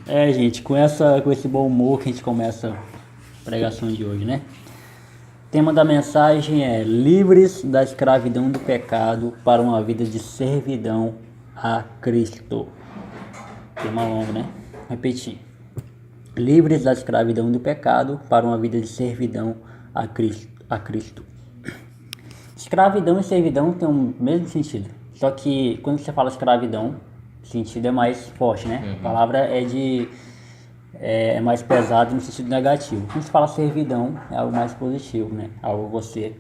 Gente, com esse bom humor que a gente começa a pregação de hoje, né? O tema da mensagem é livres da escravidão do pecado para uma vida de servidão a Cristo. Tema longo, né? Repetir. Livres da escravidão do pecado para uma vida de servidão a Cristo. Escravidão e servidão têm o mesmo sentido. Só que quando você fala escravidão, o sentido é mais forte, né? A palavra é mais pesado no sentido negativo. Quando se fala servidão, é algo mais positivo, né? Algo você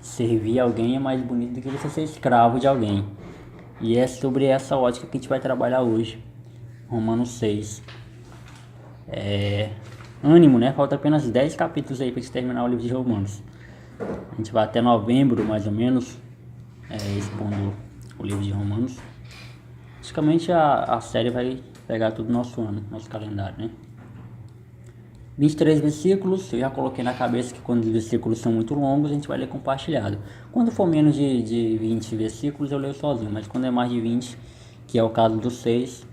servir alguém é mais bonito do que você ser escravo de alguém. E é sobre essa ótica que a gente vai trabalhar hoje. Romanos 6. Ânimo, né? Falta apenas 10 capítulos aí para gente terminar o livro de Romanos. A gente vai até novembro, mais ou menos, expondo o livro de Romanos. Praticamente a série vai pegar todo o nosso ano, nosso calendário, né? 23 versículos, eu já coloquei na cabeça que quando os versículos são muito longos, a gente vai ler compartilhado. Quando for menos de 20 versículos, eu leio sozinho, mas quando é mais de 20, que é o caso dos 6,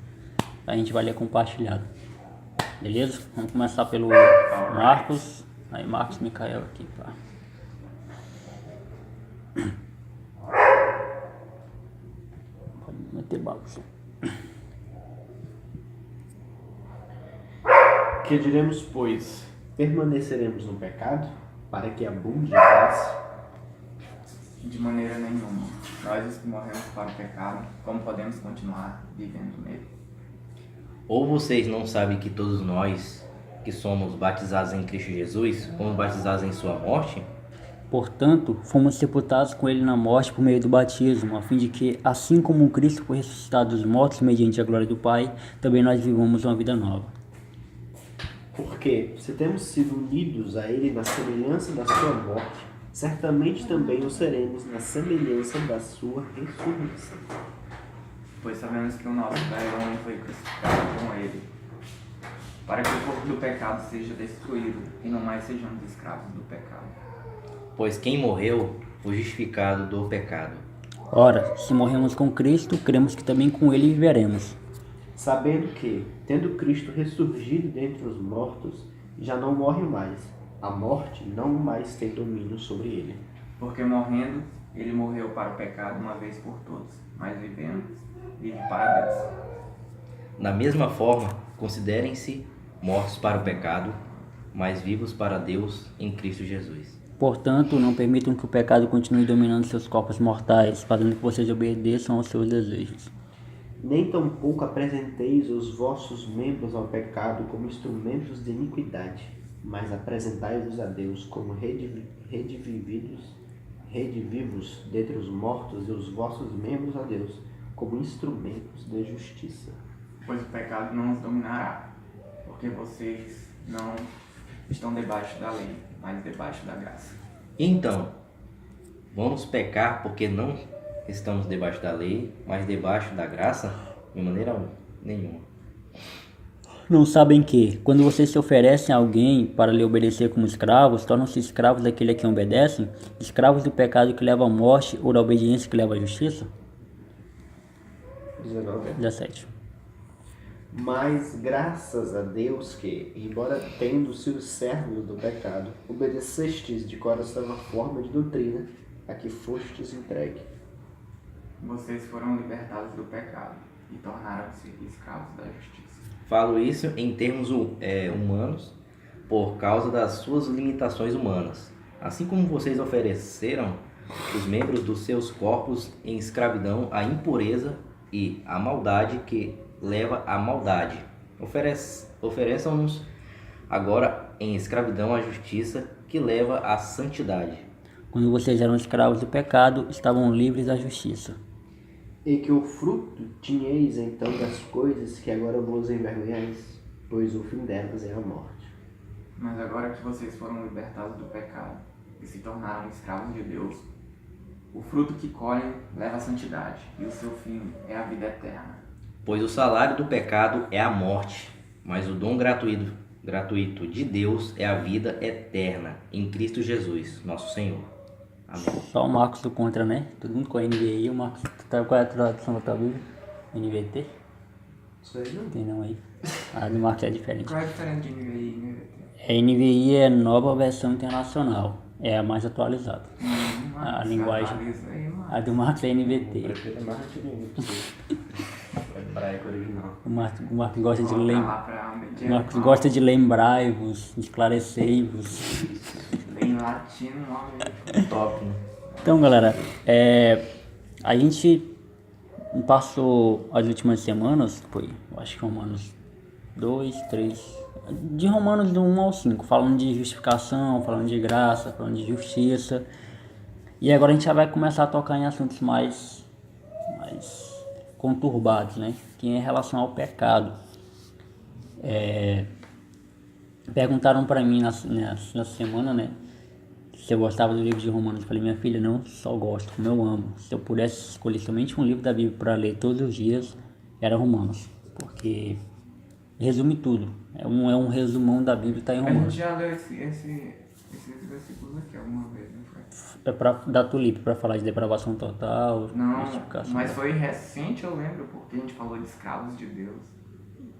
a gente vai ler compartilhado. Beleza? Vamos começar pelo Marcos. Aí, Marcos Micael aqui, pá. Pode meter bagunça. Que diremos, pois? Permaneceremos no pecado para que abunde a graça? De maneira nenhuma. Nós os que morremos para o pecado, como podemos continuar vivendo nele? Ou vocês não sabem que todos nós que somos batizados em Cristo Jesus, fomos batizados em sua morte? Portanto, fomos sepultados com ele na morte por meio do batismo, a fim de que, assim como Cristo foi ressuscitado dos mortos mediante a glória do Pai, também nós vivamos uma vida nova. Porque, se temos sido unidos a ele na semelhança da sua morte, certamente também o seremos na semelhança da sua ressurreição. Pois sabemos que o nosso velho homem foi crucificado com ele, para que o corpo do pecado seja destruído e não mais sejamos escravos do pecado. Pois quem morreu foi justificado do pecado. Ora, se morremos com Cristo, cremos que também com ele viveremos. Sabendo que, tendo Cristo ressurgido dentre os mortos, já não morre mais. A morte não mais tem domínio sobre ele. Porque morrendo, ele morreu para o pecado uma vez por todas, mas vivendo, vive para Deus. Da mesma forma, considerem-se mortos para o pecado, mas vivos para Deus em Cristo Jesus. Portanto, não permitam que o pecado continue dominando seus corpos mortais, fazendo que vocês obedeçam aos seus desejos. Nem tampouco apresenteis os vossos membros ao pecado como instrumentos de iniquidade, mas apresentai-vos a Deus como redivivos dentre os mortos, e os vossos membros a Deus como instrumentos de justiça. Pois o pecado não os dominará, porque vocês não estão debaixo da lei, mas debaixo da graça. Então, vamos pecar porque não estamos debaixo da lei, mas debaixo da graça? De maneira nenhuma. Não sabem que, quando vocês se oferecem a alguém para lhe obedecer como escravos, tornam-se escravos daquele a quem obedecem, escravos do pecado que leva à morte ou da obediência que leva à justiça? 17. Mas graças a Deus que, embora tendo sido servos do pecado, obedecestes de coração a forma de doutrina a que fostes entregue. Vocês foram libertados do pecado e tornaram-se escravos da justiça. Falo isso em termos humanos, por causa das suas limitações humanas. Assim como vocês ofereceram os membros dos seus corpos em escravidão à impureza e à maldade que leva à maldade, ofereçam-nos agora em escravidão à justiça que leva à santidade. Quando vocês eram escravos do pecado, estavam livres da justiça. E que o fruto tinheis então das coisas que agora vos envergonhais, pois o fim delas é a morte. Mas agora que vocês foram libertados do pecado e se tornaram escravos de Deus, o fruto que colhem leva à santidade, e o seu fim é a vida eterna. Pois o salário do pecado é a morte, mas o dom gratuito de Deus é a vida eterna em Cristo Jesus, nosso Senhor. Amém. Só o Marcos do contra, né? Todo mundo com a NVI, o Marcos tá com a tradução da tua Bíblia? NVT? Isso aí não. Tem não aí. A do Marcos é diferente. Qual é a diferença de NVI e NVT? A NVI é nova versão internacional. É a mais atualizada. A linguagem. Atualiza aí, mano. A do Marcos é Eu NVT. prefiro mais antiguinho pra você. É hebraico original. O Marcos gosta de Coloca lembrar. lá pra O Marcos gosta de lembrar-vos, esclarecer-vos. Em latino, não. Top, né? Então, galera, a gente passou as últimas semanas, foi, eu acho que Romanos 2, 3, de Romanos do 1 ao 5, falando de justificação, falando de graça, falando de justiça. E agora a gente já vai começar a tocar em assuntos mais conturbados, né? Que é em relação ao pecado. Perguntaram para mim nessa semana, né? Se eu gostava do livro de Romanos. Eu falei, minha filha, não só gosto, como eu amo. Se eu pudesse escolher somente um livro da Bíblia para ler todos os dias, era Romanos. Porque resume tudo. É um resumão da Bíblia, está em A gente Romanos. já leu esses versículos aqui alguma vez, não foi? É para dar tulipe, para falar de depravação total, Não, justificação. mas foi recente, eu lembro, porque a gente falou de escravos de Deus.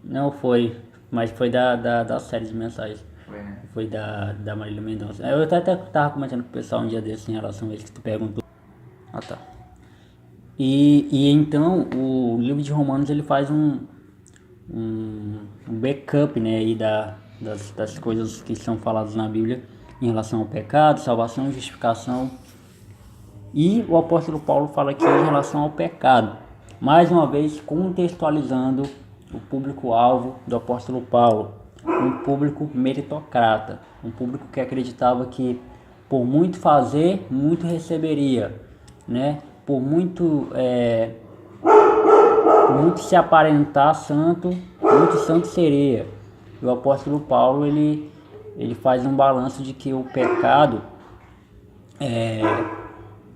Não foi, mas foi da série de mensagens. Foi, né? Foi da Marília Mendonça. Eu até tava comentando com o pessoal um dia desses em relação a isso que tu perguntou. Ah, tá. E então, o livro de Romanos, ele faz um backup, né, aí das coisas que são faladas na Bíblia em relação ao pecado, salvação, justificação. E o apóstolo Paulo fala aqui em relação ao pecado. Mais uma vez, contextualizando o público-alvo do apóstolo Paulo. Um público meritocrata. Um público que acreditava que por muito fazer, muito receberia. Né? Por muito se aparentar santo, muito santo seria. E o apóstolo Paulo, ele faz um balanço de que o pecado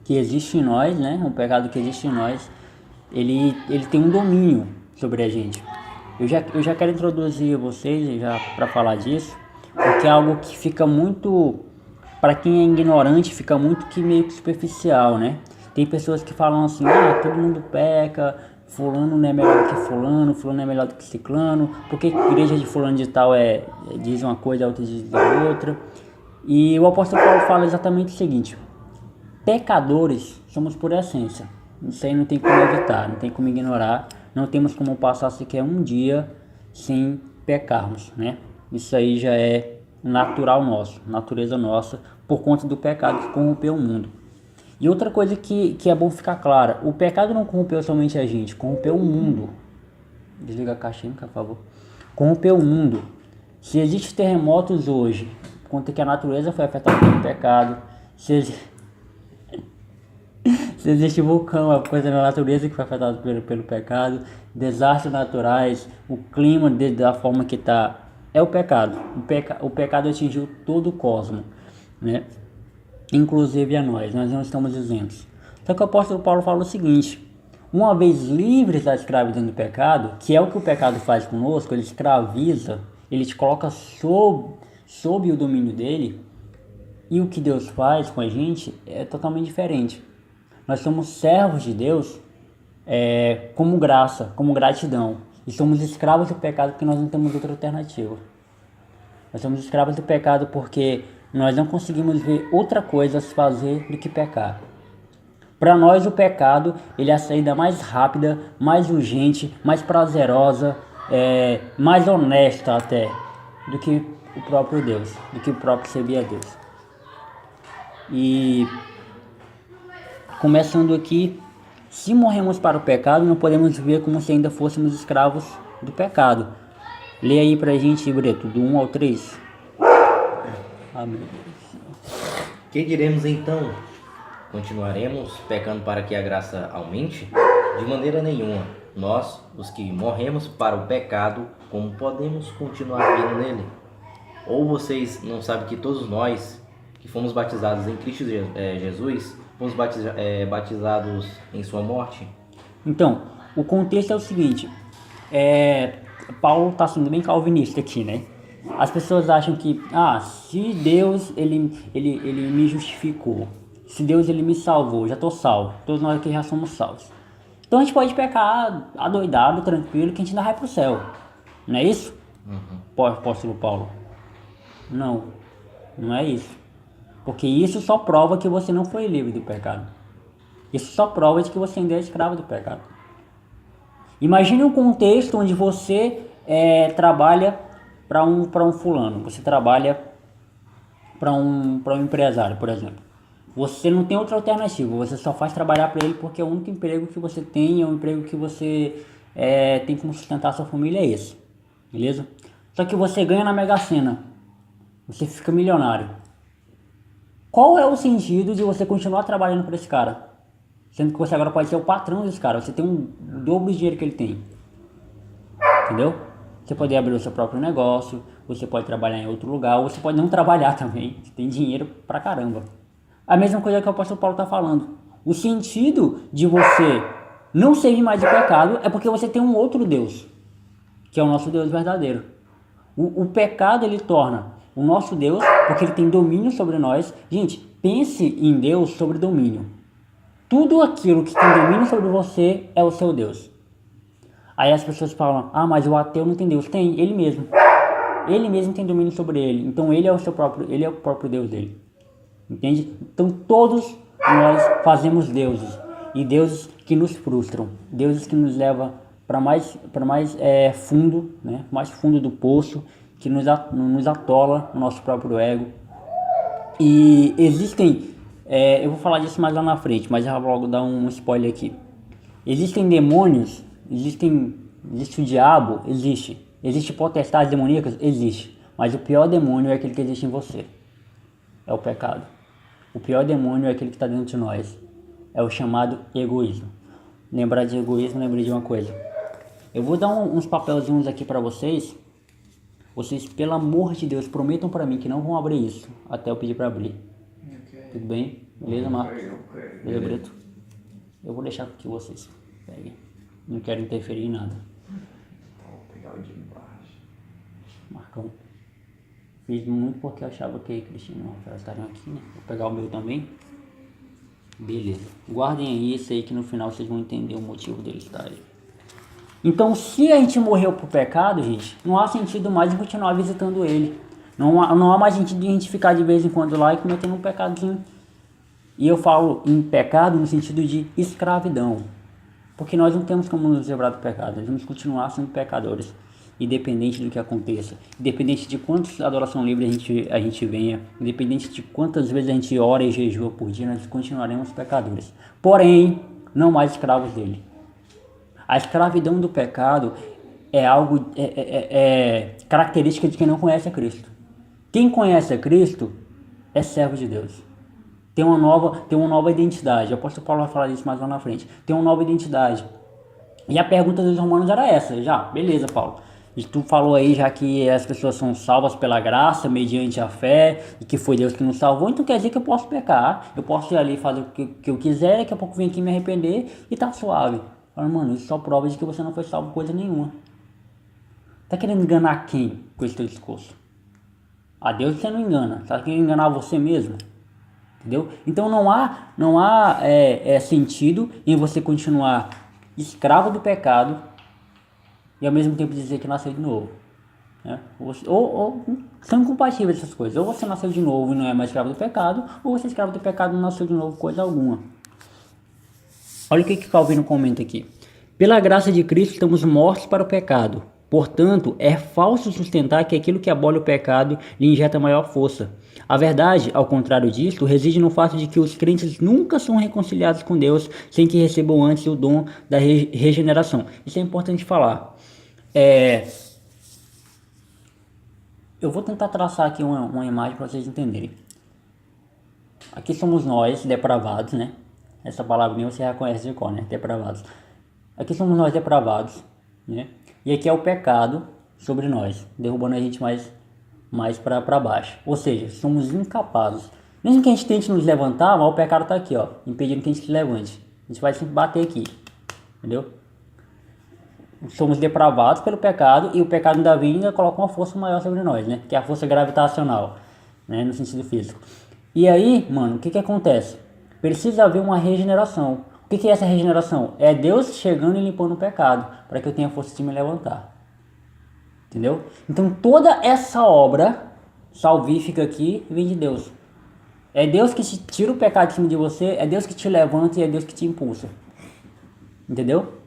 que existe em nós, né? O pecado que existe em nós, ele tem um domínio sobre a gente. Eu já quero introduzir vocês já para falar disso, porque é algo que fica muito, para quem é ignorante, fica muito que meio que superficial, né? Tem pessoas que falam assim, todo mundo peca, fulano não é melhor do que fulano é melhor do que ciclano, porque a igreja de fulano de tal diz uma coisa, a outra diz a outra. E o apóstolo Paulo fala exatamente o seguinte: pecadores somos por essência. Isso aí não tem como evitar, não tem como ignorar, não temos como passar sequer um dia sem pecarmos, né? Isso aí já é natural nosso, natureza nossa, por conta do pecado que corrompeu o mundo. E outra coisa que é bom ficar clara: o pecado não corrompeu somente a gente, corrompeu o mundo. Desliga a caixinha, por favor. Corrompeu o mundo. Se existem terremotos hoje, conta que a natureza foi afetada pelo pecado. Se existe vulcão, é coisa da natureza que foi afetada pelo pecado. Desastres naturais, o clima da forma que está, é o pecado. O pecado atingiu todo o cosmos, né? Inclusive a nós não estamos isentos. Só que o apóstolo Paulo fala o seguinte: uma vez livres da escravidão do pecado, que é o que o pecado faz conosco, ele escraviza, ele te coloca sob o domínio dele, e o que Deus faz com a gente é totalmente diferente. Nós somos servos de Deus como graça, como gratidão, e somos escravos do pecado porque nós não temos outra alternativa. Nós somos escravos do pecado porque nós não conseguimos ver outra coisa a se fazer do que pecar. Para nós o pecado, ele é a saída mais rápida, mais urgente, mais prazerosa, mais honesta até, do que o próprio Deus, do que o próprio servir a Deus. E começando aqui, se morremos para o pecado, não podemos viver como se ainda fôssemos escravos do pecado. Lê aí pra gente, Breto, do 1 ao 3. Amém. Que diremos então? Continuaremos pecando para que a graça aumente? De maneira nenhuma. Nós, os que morremos para o pecado, como podemos continuar vivendo nele? Ou vocês não sabem que todos nós, que fomos batizados em Cristo Jesus, fomos batizados em sua morte? Então, o contexto é o seguinte: Paulo está sendo bem calvinista aqui, né? As pessoas acham que, se Deus ele me justificou, se Deus ele me salvou, já estou salvo, todos nós aqui já somos salvos. Então a gente pode pecar adoidado, tranquilo, que a gente ainda vai pro céu. Não é isso? Apóstolo Paulo? Não, não é isso. Porque isso só prova que você não foi livre do pecado. Isso só prova de que você ainda é escravo do pecado. Imagine um contexto onde você trabalha para um fulano, você trabalha para um empresário, por exemplo. Você não tem outra alternativa, você só faz trabalhar para ele porque é o único emprego que você tem, é o emprego que você tem como sustentar a sua família, é esse. Beleza? Só que você ganha na Mega Sena, você fica milionário. Qual é o sentido de você continuar trabalhando para esse cara? Sendo que você agora pode ser o patrão desse cara, você tem o dobro do dinheiro que ele tem. Entendeu? Você pode abrir o seu próprio negócio, você pode trabalhar em outro lugar, ou você pode não trabalhar também, você tem dinheiro pra caramba. A mesma coisa que o apóstolo Paulo está falando. O sentido de você não servir mais de pecado é porque você tem um outro Deus, que é o nosso Deus verdadeiro. O pecado ele torna o nosso Deus, porque ele tem domínio sobre nós. Gente, pense em Deus sobre domínio. Tudo aquilo que tem domínio sobre você é o seu Deus. Aí as pessoas falam, mas o ateu não tem Deus. Tem, ele mesmo. Ele mesmo tem domínio sobre ele. Então ele é o próprio Deus dele. Entende? Então todos nós fazemos deuses. E deuses que nos frustram. Deuses que nos levam para mais fundo, né? Mais fundo do poço. Que nos atola no nosso próprio ego. E existem... eu vou falar disso mais lá na frente, mas já vou logo dar um spoiler aqui. Existem demônios, existe o diabo, existe potestades demoníacas, existe. Mas o pior demônio é aquele que existe em você. É o pecado. O pior demônio é aquele que está dentro de nós. É o chamado egoísmo. Lembrar de egoísmo, lembrei de uma coisa. Eu vou dar uns papelzinhos aqui para vocês. Vocês, pelo amor de Deus, prometam para mim que não vão abrir isso até eu pedir para abrir. Tudo bem? Beleza, Marcos? Beleza, Brito? Eu vou deixar que vocês peguem. Não quero interferir em nada. Vou pegar o de baixo. Marcão. Fiz muito porque eu achava que Cristina e Rafael estariam aqui, né? Vou pegar o meu também. Beleza. Guardem aí isso aí que no final vocês vão entender o motivo dele estar aí. Então, se a gente morreu por pecado, gente, não há sentido mais em continuar visitando ele. Não há mais sentido de a gente ficar de vez em quando lá e cometendo um pecadinho. E eu falo em pecado no sentido de escravidão. Porque nós não temos como nos livrar do pecado. Nós vamos continuar sendo pecadores. Independente do que aconteça. Independente de quantas adoração livre a gente venha. Independente de quantas vezes a gente ora e jejua por dia. Nós continuaremos pecadores. Porém, não mais escravos dele. A escravidão do pecado é algo característica de quem não conhece a Cristo. Quem conhece a Cristo é servo de Deus. Tem uma nova identidade. O apóstolo Paulo vai falar disso mais lá na frente. Tem uma nova identidade. E a pergunta dos romanos era essa. Beleza, Paulo. E tu falou aí já que as pessoas são salvas pela graça, mediante a fé, e que foi Deus que nos salvou. Então quer dizer que eu posso pecar. Eu posso ir ali fazer o que eu quiser, daqui a pouco vir aqui me arrepender e tá suave. Fala, mano, isso só prova de que você não foi salvo coisa nenhuma. Tá querendo enganar quem com esse teu discurso? A Deus você não engana. Tá querendo enganar você mesmo? Entendeu? Então não há sentido em você continuar escravo do pecado e ao mesmo tempo dizer que nasceu de novo. Né? Ou são incompatíveis essas coisas. Ou você nasceu de novo e não é mais escravo do pecado, ou você é escravo do pecado e não nasceu de novo coisa alguma. Olha o que Calvino comenta aqui. Pela graça de Cristo estamos mortos para o pecado. Portanto, é falso sustentar que aquilo que abole o pecado lhe injeta maior força. A verdade, ao contrário disto, reside no fato de que os crentes nunca são reconciliados com Deus sem que recebam antes o dom da regeneração. Isso é importante falar. Eu vou tentar traçar aqui uma imagem para vocês entenderem. Aqui somos nós, depravados, né? Essa palavrinha você já conhece de cor, né? Depravados. Aqui somos nós depravados, né? E aqui é o pecado sobre nós, derrubando a gente mais para baixo. Ou seja, somos incapazes. Mesmo que a gente tente nos levantar, mas o pecado está aqui, ó, impedindo que a gente se levante. A gente vai sempre bater aqui, entendeu? Somos depravados pelo pecado e o pecado ainda vem e ainda coloca uma força maior sobre nós, né? Que é a força gravitacional, né? No sentido físico. E aí, mano, o que acontece? Precisa haver uma regeneração. que é essa regeneração? É Deus chegando e limpando o pecado, para que eu tenha força de me levantar. Entendeu? Então toda essa obra salvífica aqui vem de Deus. É Deus que te tira o pecado de cima de você, é Deus que te levanta e é Deus que te impulsa. Entendeu?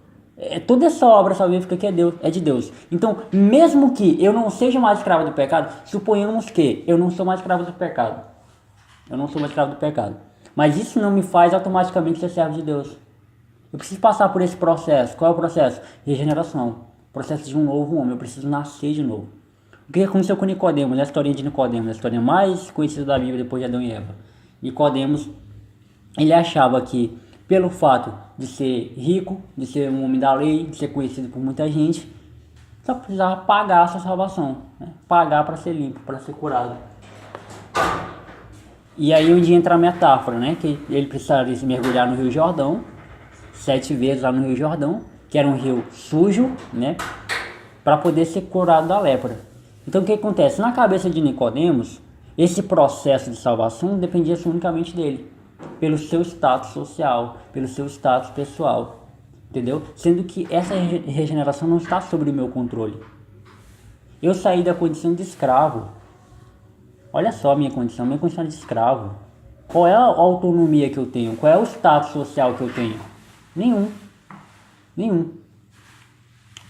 Toda essa obra salvífica aqui é de Deus. Então, mesmo que eu não seja mais escravo do pecado, suponhamos que eu não sou mais escravo do pecado. Eu não sou mais escravo do pecado. Mas isso não me faz automaticamente ser servo de Deus. Eu preciso passar por esse processo. Qual é o processo? Regeneração. Processo de um novo homem. Eu preciso nascer de novo. O que aconteceu com Nicodemos? A historinha de Nicodemos, a história mais conhecida da Bíblia depois de Adão e Eva. Nicodemos, ele achava que pelo fato de ser rico, de ser um homem da lei, de ser conhecido por muita gente, só precisava pagar a sua salvação, né? Pagar para ser limpo, para ser curado. E aí onde entra a metáfora, né? Que ele precisaria se mergulhar no Rio Jordão, 7 vezes lá no Rio Jordão, que era um rio sujo, né? Para poder ser curado da lepra. Então o que acontece? Na cabeça de Nicodemos, esse processo de salvação dependia unicamente dele, pelo seu status social, pelo seu status pessoal, entendeu? Sendo que essa regeneração não está sob o meu controle. Eu saí da condição de escravo. Olha só a minha condição é de escravo. Qual é a autonomia que eu tenho? Qual é o status social que eu tenho? Nenhum.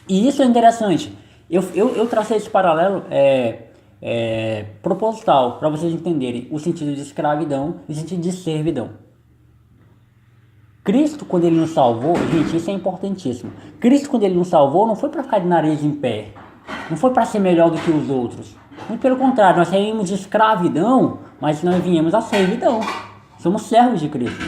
E isso é interessante. Eu tracei esse paralelo proposital, para vocês entenderem o sentido de escravidão e o sentido de servidão. Cristo, quando ele nos salvou, gente, isso é importantíssimo. Cristo, quando ele nos salvou, não foi para ficar de nariz em pé. Não foi para ser melhor do que os outros. Muito pelo contrário, nós saímos de escravidão, mas nós viemos a servidão. Somos servos de Cristo.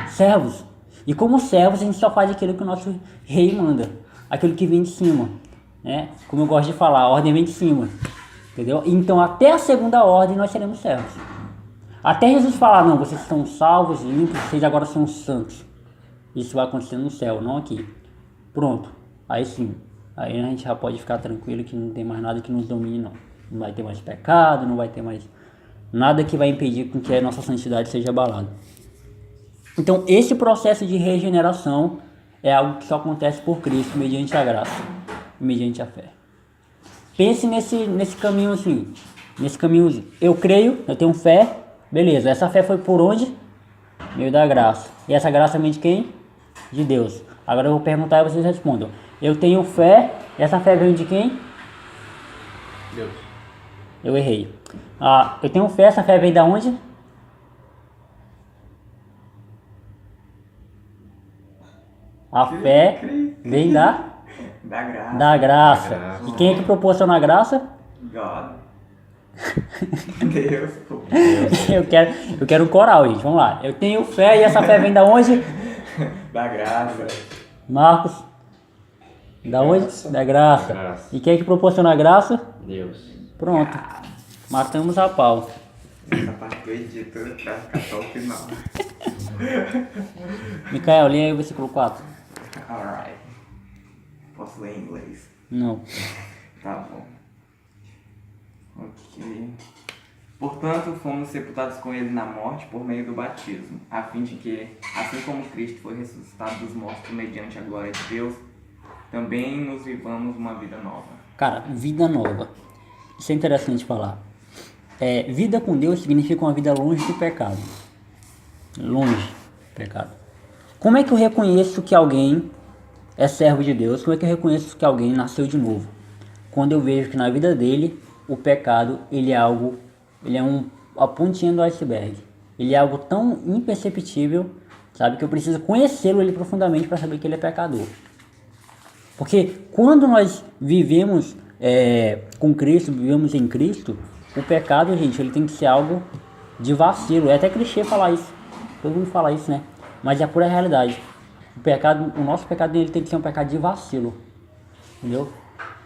Servos. E como servos, a gente só faz aquilo que o nosso rei manda. Aquilo que vem de cima. Né? Como eu gosto de falar, a ordem vem de cima. Entendeu? Então até a segunda ordem nós seremos servos. Até Jesus falar, não, vocês estão salvos, limpos, vocês agora são santos. Isso vai acontecer no céu, não aqui. Pronto. Aí sim. Aí a gente já pode ficar tranquilo que não tem mais nada que nos domine, não. Não vai ter mais pecado, não vai ter mais nada que vai impedir com que a nossa santidade seja abalada. Então esse processo de regeneração é algo que só acontece por Cristo, mediante a graça, mediante a fé. Pense nesse caminho assim, nesse caminho, eu creio, eu tenho fé, beleza, essa fé foi por onde? Meio da graça. E essa graça vem de quem? De Deus. Agora eu vou perguntar e vocês respondam. Eu tenho fé, essa fé vem de quem? Deus. Eu errei. Eu tenho fé, essa fé vem da onde? A fé vem da graça. Da graça. E quem é que proporciona a graça? God. Deus. Eu quero um coral, gente. Vamos lá. Eu tenho fé e essa fé vem da onde? Da graça. Marcos. Da onde? Da graça. E quem é que proporciona a graça? Deus. Pronto. Matamos a pau. Essa parte que eu edito pra ficar só o final. Micael, lê aí o versículo 4. Alright. Posso ler em inglês? Não. Tá bom. Ok. Portanto, fomos sepultados com ele na morte por meio do batismo, a fim de que, assim como Cristo foi ressuscitado dos mortos mediante a glória de Deus, também nos vivamos uma vida nova. Cara, vida nova. Isso é interessante falar. Vida com Deus significa uma vida longe do pecado. Longe do pecado. Como é que eu reconheço que alguém é servo de Deus? Como é que eu reconheço que alguém nasceu de novo? Quando eu vejo que na vida dele, o pecado, ele é a pontinha do iceberg. Ele é algo tão imperceptível, sabe, que eu preciso conhecê-lo ele profundamente para saber que ele é pecador. Porque quando nós vivemos com Cristo, vivemos em Cristo, o pecado, gente, ele tem que ser algo de vacilo. É até clichê falar isso. Todo mundo fala isso, né? Mas é a pura realidade. O nosso pecado, ele tem que ser um pecado de vacilo. Entendeu?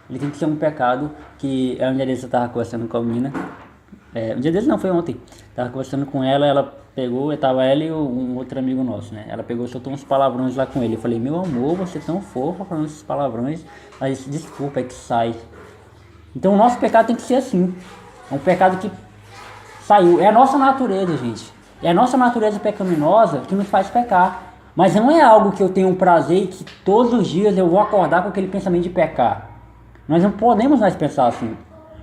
Ele tem que ser um pecado que... Um dia desses eu tava conversando com a menina. Um dia desses não, foi ontem. Tava conversando com ela, ela pegou, tava ela e um outro amigo nosso, né? Ela pegou e soltou uns palavrões lá com ele. Eu falei, meu amor, você é tão fofa falando esses palavrões, mas desculpa, é que sai. Então o nosso pecado tem que ser assim. É um pecado que saiu. É a nossa natureza, gente. É a nossa natureza pecaminosa que nos faz pecar. Mas não é algo que eu tenho prazer e que todos os dias eu vou acordar com aquele pensamento de pecar. Nós não podemos mais pensar assim.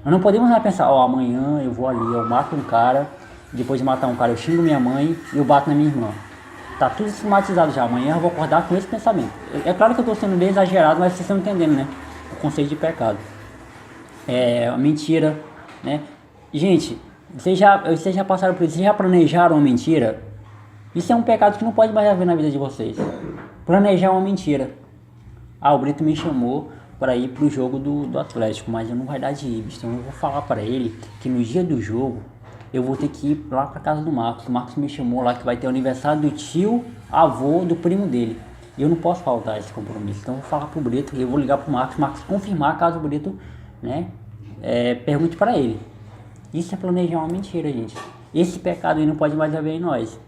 Nós não podemos mais pensar, amanhã eu vou ali, eu mato um cara, depois de matar um cara eu xingo minha mãe e eu bato na minha irmã. Tá tudo esquematizado já, amanhã eu vou acordar com esse pensamento. É claro que eu tô sendo bem exagerado, mas vocês estão entendendo, né? O conceito de pecado. A mentira, né? Gente, vocês já passaram por isso, vocês já planejaram uma mentira? Isso é um pecado que não pode mais haver na vida de vocês. Planejar uma mentira. O Brito me chamou para ir pro jogo do Atlético, mas eu não vai dar de ir, então eu vou falar para ele que no dia do jogo eu vou ter que ir lá para casa do Marcos. O Marcos me chamou lá que vai ter o aniversário do tio, avô do primo dele. E eu não posso faltar esse compromisso, então eu vou falar pro Brito, eu vou ligar pro Marcos confirmar caso o Brito, né, pergunte para ele. Isso é planejar uma mentira, gente. Esse pecado aí não pode mais haver em nós.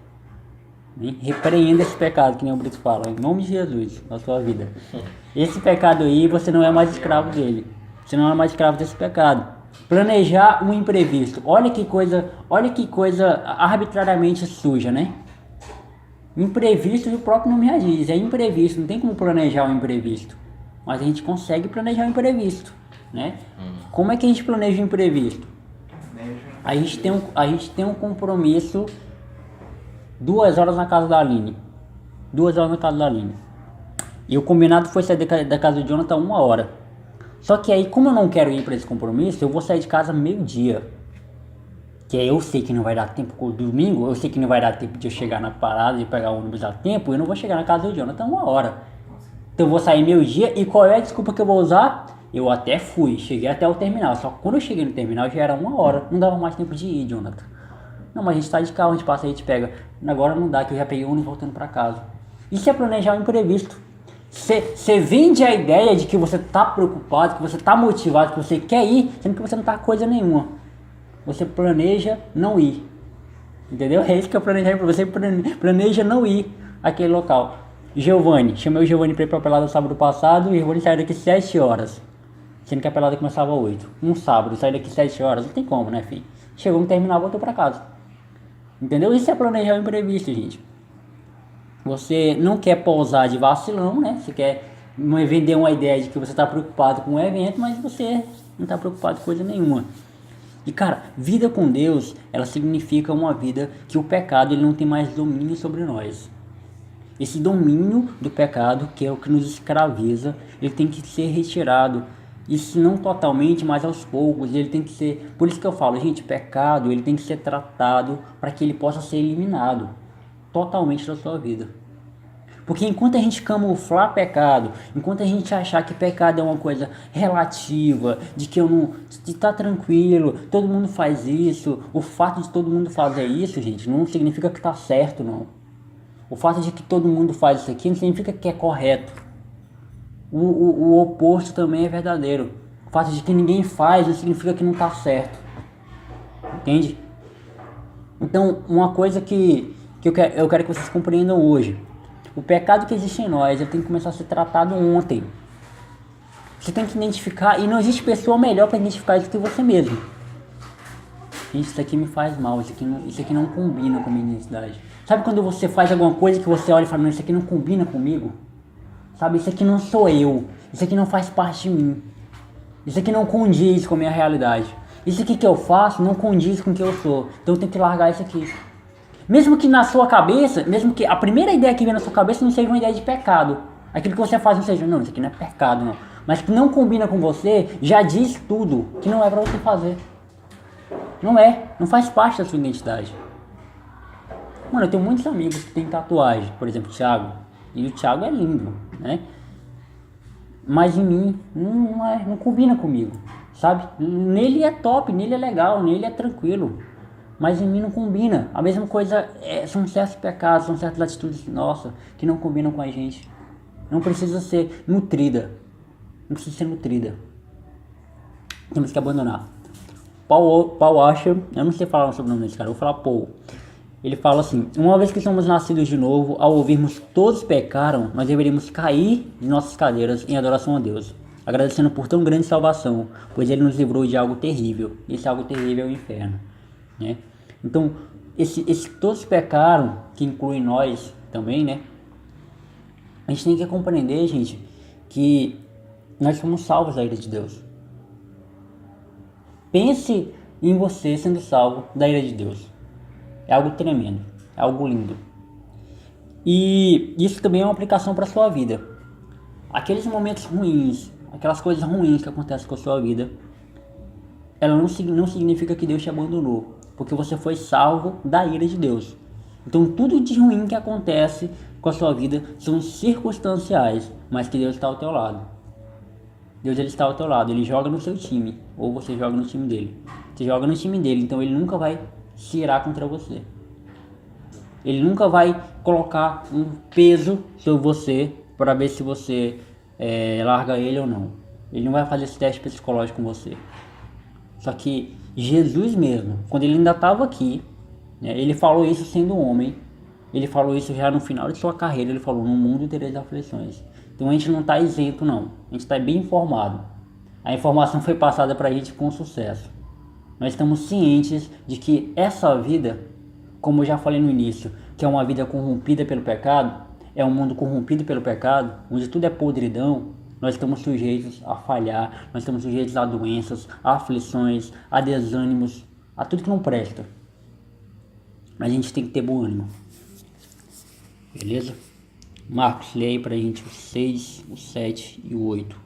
Repreenda esse pecado, que nem o Brito fala, em nome de Jesus, na sua vida. Esse pecado aí, você não é mais escravo dele. Você não é mais escravo desse pecado. Planejar um imprevisto. Olha que coisa arbitrariamente suja, né? Imprevisto, o próprio nome já diz, é imprevisto, não tem como planejar um imprevisto. Mas a gente consegue planejar um imprevisto, né? Como é que a gente planeja um imprevisto? A gente tem um compromisso 2 horas na casa da Aline. 2 horas na casa da Aline. E o combinado foi sair da casa do Jonathan 1 hora. Só que aí, como eu não quero ir para esse compromisso, eu vou sair de casa meio-dia. Que aí eu sei que não vai dar tempo com o domingo, eu sei que não vai dar tempo de eu chegar na parada e pegar o ônibus a tempo, eu não vou chegar na casa do Jonathan 1 hora. Então eu vou sair meio-dia e qual é a desculpa que eu vou usar? Eu até fui, cheguei até o terminal. Só que quando eu cheguei no terminal já era 1 hora, não dava mais tempo de ir, Jonathan. Não, mas a gente tá de carro, a gente passa aí, a gente pega. Agora não dá, que eu já peguei o ônibus voltando pra casa. Isso é planejar o imprevisto. Você vende a ideia de que você tá preocupado, que você tá motivado, que você quer ir, sendo que você não tá coisa nenhuma. Você planeja não ir. Entendeu? É isso que eu planejei pra você, planeja não ir àquele local. Giovanni, chamei o Giovanni pra ir pra pelada sábado passado e o Giovanni saiu daqui 7 horas. Sendo que a pelada começava 8. Um sábado, saiu daqui 7 horas, não tem como, né, filho? Chegou no terminal, voltou pra casa. Entendeu? Isso é planejar o imprevisto, gente. Você não quer pousar de vacilão, né? Você quer vender uma ideia de que você está preocupado com o evento, mas você não está preocupado com coisa nenhuma. E cara, vida com Deus, ela significa uma vida que o pecado ele não tem mais domínio sobre nós. Esse domínio do pecado, que é o que nos escraviza, ele tem que ser retirado. Isso não totalmente, mas aos poucos. Ele tem que ser. Por isso que eu falo, gente, pecado ele tem que ser tratado para que ele possa ser eliminado totalmente da sua vida. Porque enquanto a gente camuflar pecado, enquanto a gente achar que pecado é uma coisa relativa, de que eu não, de tá tranquilo, todo mundo faz isso, o fato de todo mundo fazer isso, gente, não significa que tá certo, não. O fato de que todo mundo faz isso aqui não significa que é correto. O oposto também é verdadeiro. O fato de que ninguém faz não significa que não tá certo. Entende? Então, uma coisa que eu quero que vocês compreendam hoje. O pecado que existe em nós, ele tem que começar a ser tratado ontem. Você tem que identificar, e não existe pessoa melhor para identificar isso que você mesmo. Gente, isso aqui me faz mal, isso aqui não combina com a minha identidade. Sabe quando você faz alguma coisa que você olha e fala, não, isso aqui não combina comigo? Sabe, isso aqui não sou eu, isso aqui não faz parte de mim. Isso aqui não condiz com a minha realidade. Isso aqui que eu faço não condiz com o que eu sou. Então eu tenho que largar isso aqui. Mesmo que na sua cabeça, mesmo que a primeira ideia que vem na sua cabeça não seja uma ideia de pecado. Aquilo que você faz não seja, não, isso aqui não é pecado, não. Mas que não combina com você, já diz tudo que não é pra você fazer. Não faz parte da sua identidade. Mano, eu tenho muitos amigos que têm tatuagem, por exemplo, o Thiago. E o Thiago é lindo, né? Mas em mim, não combina comigo, sabe? Nele é top, nele é legal, nele é tranquilo. Mas em mim não combina. A mesma coisa, são certos pecados, são certas atitudes nossas que não combinam com a gente. Não precisa ser nutrida. Não precisa ser nutrida. Temos que abandonar. Paul acha, eu não sei falar sobre o nome desse cara, eu vou falar Paul. Ele fala assim, uma vez que somos nascidos de novo, ao ouvirmos todos pecaram, nós deveríamos cair de nossas cadeiras em adoração a Deus, agradecendo por tão grande salvação, pois Ele nos livrou de algo terrível. Esse algo terrível é o inferno. Né? Então, esse todos pecaram, que inclui nós também, né? A gente tem que compreender, gente, que nós somos salvos da ira de Deus. Pense em você sendo salvo da ira de Deus. É algo tremendo, é algo lindo. E isso também é uma aplicação para a sua vida. Aqueles momentos ruins, aquelas coisas ruins que acontecem com a sua vida, ela não significa que Deus te abandonou, porque você foi salvo da ira de Deus. Então tudo de ruim que acontece com a sua vida são circunstanciais, mas que Deus está ao teu lado. Deus, ele está ao teu lado, ele joga no seu time, ou você joga no time dele. Você joga no time dele, então ele nunca vai se irar contra você. Ele nunca vai colocar um peso sobre você para ver se você larga ele ou não. Ele não vai fazer esse teste psicológico com você. Só que Jesus mesmo, quando ele ainda estava aqui, né, ele falou isso sendo homem. Ele falou isso já no final de sua carreira. Ele falou: no mundo tereis aflições. Então a gente não está isento, não. A gente está bem informado. A informação foi passada para a gente com sucesso. Nós estamos cientes de que essa vida, como eu já falei no início, que é uma vida corrompida pelo pecado, é um mundo corrompido pelo pecado, onde tudo é podridão. Nós estamos sujeitos a falhar, nós estamos sujeitos a doenças, a aflições, a desânimos, a tudo que não presta. Mas a gente tem que ter bom ânimo. Beleza? Marcos, lê aí pra gente o 6, o 7 e o 8.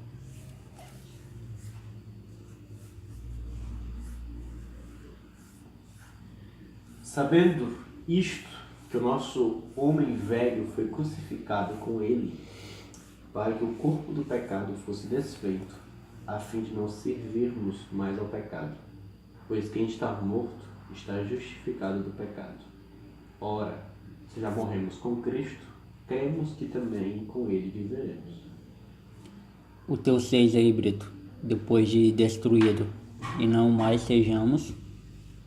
Sabendo isto, que o nosso homem velho foi crucificado com ele, para que o corpo do pecado fosse desfeito, a fim de não servirmos mais ao pecado. Pois quem está morto está justificado do pecado. Ora, se já morremos com Cristo, cremos que também com ele viveremos. O teu 6 aí, Brito, depois de destruído, e não mais sejamos...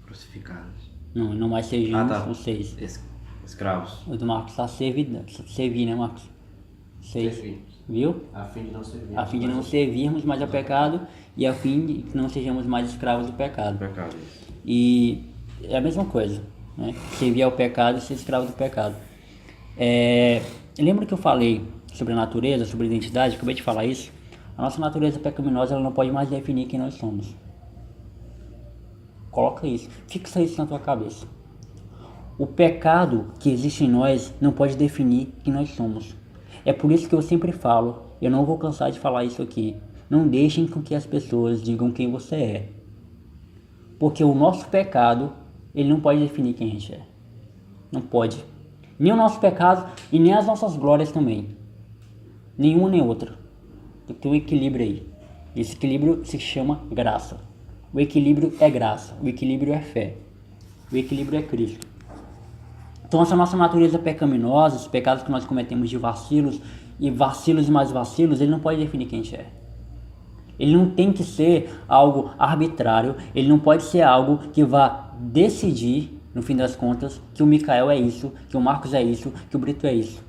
Crucificados. Não mais sejamos o 6. Escravos. O do Marcos está servir, né, Marcos? 6. Servimos. Viu? A fim de não servirmos. A fim de não servirmos mais ao pecado e a fim de que não sejamos mais escravos do pecado. Pecado. E é a mesma coisa, né? Servir ao pecado e ser escravo do pecado. Lembra que eu falei sobre a natureza, sobre a identidade? Acabei de falar isso. A nossa natureza pecaminosa, ela não pode mais definir quem nós somos. Coloca isso, fixa isso na tua cabeça. O pecado que existe em nós não pode definir quem nós somos. É por isso que eu sempre falo, eu não vou cansar de falar isso aqui. Não deixem com que as pessoas digam quem você é. Porque o nosso pecado, ele não pode definir quem a gente é. Não pode. Nem o nosso pecado e nem as nossas glórias também. Nenhuma nem outra. Tem que ter um equilíbrio aí. Esse equilíbrio se chama graça. O equilíbrio é graça. O equilíbrio é fé. O equilíbrio é Cristo. Então essa nossa natureza pecaminosa, os pecados que nós cometemos de vacilos e mais vacilos, ele não pode definir quem a gente é. Ele não tem que ser algo arbitrário, ele não pode ser algo que vá decidir, no fim das contas, que o Micael é isso, que o Marcos é isso, que o Brito é isso.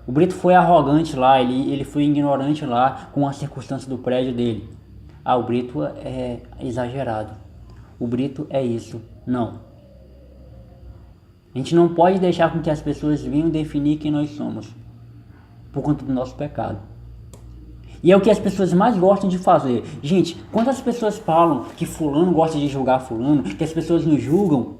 O Brito foi arrogante lá, ele foi ignorante lá com a circunstância do prédio dele. Ah, o Brito é exagerado. O Brito é isso. Não. A gente não pode deixar com que as pessoas venham definir quem nós somos por conta do nosso pecado. E é o que as pessoas mais gostam de fazer. Gente, quando as pessoas falam que fulano gosta de julgar fulano, que as pessoas nos julgam,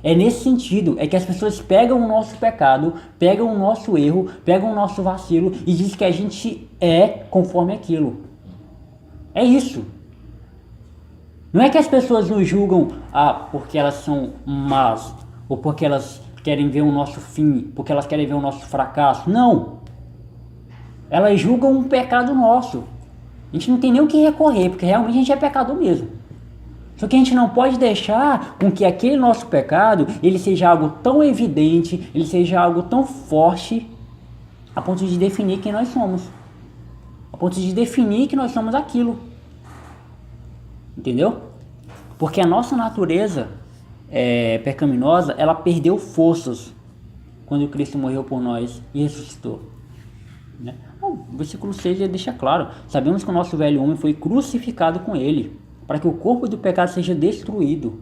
é nesse sentido, é que as pessoas pegam o nosso pecado, pegam o nosso erro, pegam o nosso vacilo e dizem que a gente é conforme aquilo. É isso. Não é que as pessoas nos julgam porque elas são más, ou porque elas querem ver o nosso fim, porque elas querem ver o nosso fracasso. Não. Elas julgam um pecado nosso. A gente não tem nem o que recorrer, porque realmente a gente é pecador mesmo. Só que a gente não pode deixar com que aquele nosso pecado, ele seja algo tão evidente, ele seja algo tão forte, a ponto de definir quem nós somos. A ponto de definir que nós somos aquilo. Entendeu? Porque a nossa natureza pecaminosa, ela perdeu forças quando Cristo morreu por nós e ressuscitou. Né? O versículo 6 ele deixa claro: sabemos que o nosso velho homem foi crucificado com ele, para que o corpo do pecado seja destruído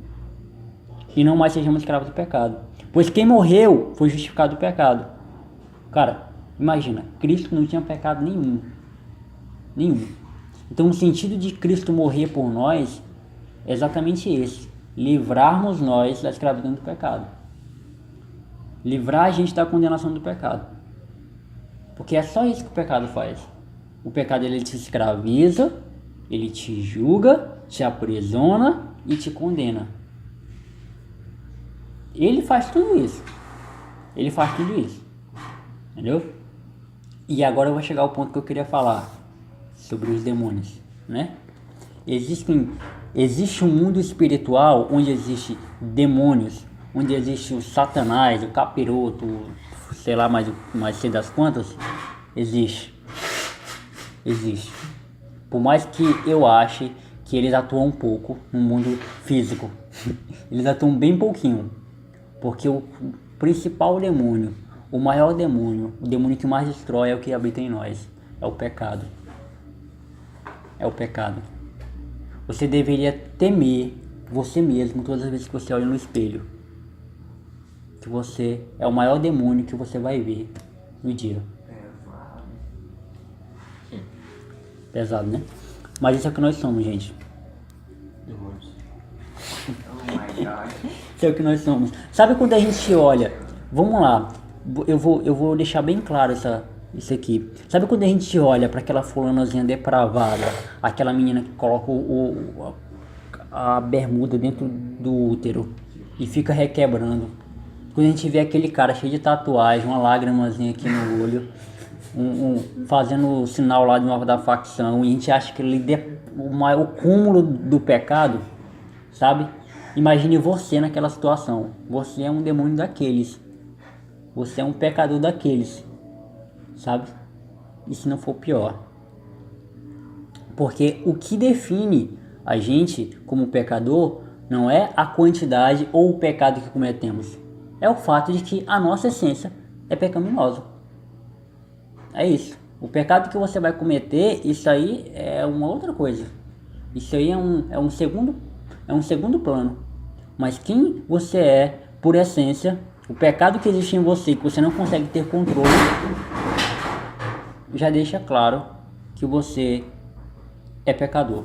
e não mais sejamos escravos do pecado. Pois quem morreu foi justificado do pecado. Cara, Imagina, Cristo não tinha pecado nenhum. Nenhum. Então o sentido de Cristo morrer por nós é exatamente esse. Livrarmos nós da escravidão do pecado. Livrar a gente da condenação do pecado. Porque é só isso que o pecado faz. O pecado ele te escraviza, ele te julga, te aprisiona e te condena. Ele faz tudo isso. Ele faz tudo isso. Entendeu? E agora eu vou chegar ao ponto que eu queria falar sobre os demônios, né? Existe um mundo espiritual onde existe demônios, onde existe o Satanás, o capiroto, sei lá mais sei das quantas. Existe. Por mais que eu ache que eles atuam um pouco no mundo físico, eles atuam bem pouquinho, porque o principal demônio, o maior demônio, o demônio que mais destrói é o que habita em nós, é o pecado. É o pecado. Você deveria temer você mesmo todas as vezes que você olha no espelho, que você é o maior demônio que você vai ver no dia. Pesado, né? Mas isso é o que nós somos, gente. Demônios. Oh my God. Isso é o que nós somos. Sabe quando a gente olha... Vamos lá. Eu vou deixar bem claro isso aqui. Sabe quando a gente olha para aquela fulanazinha depravada, aquela menina que coloca a bermuda dentro do útero e fica requebrando? Quando a gente vê aquele cara cheio de tatuagem, uma lágrimazinha aqui no olho, fazendo o sinal lá da facção, e a gente acha que ele é o cúmulo do pecado, sabe? Imagine você naquela situação. Você é um demônio daqueles. Você é um pecador daqueles, sabe? E se não for pior. Porque o que define a gente como pecador não é a quantidade ou o pecado que cometemos. É o fato de que a nossa essência é pecaminosa. É isso. O pecado que você vai cometer, isso aí é uma outra coisa. Isso aí é um segundo plano. Mas quem você é, por essência, o pecado que existe em você, que você não consegue ter controle, já deixa claro que você é pecador,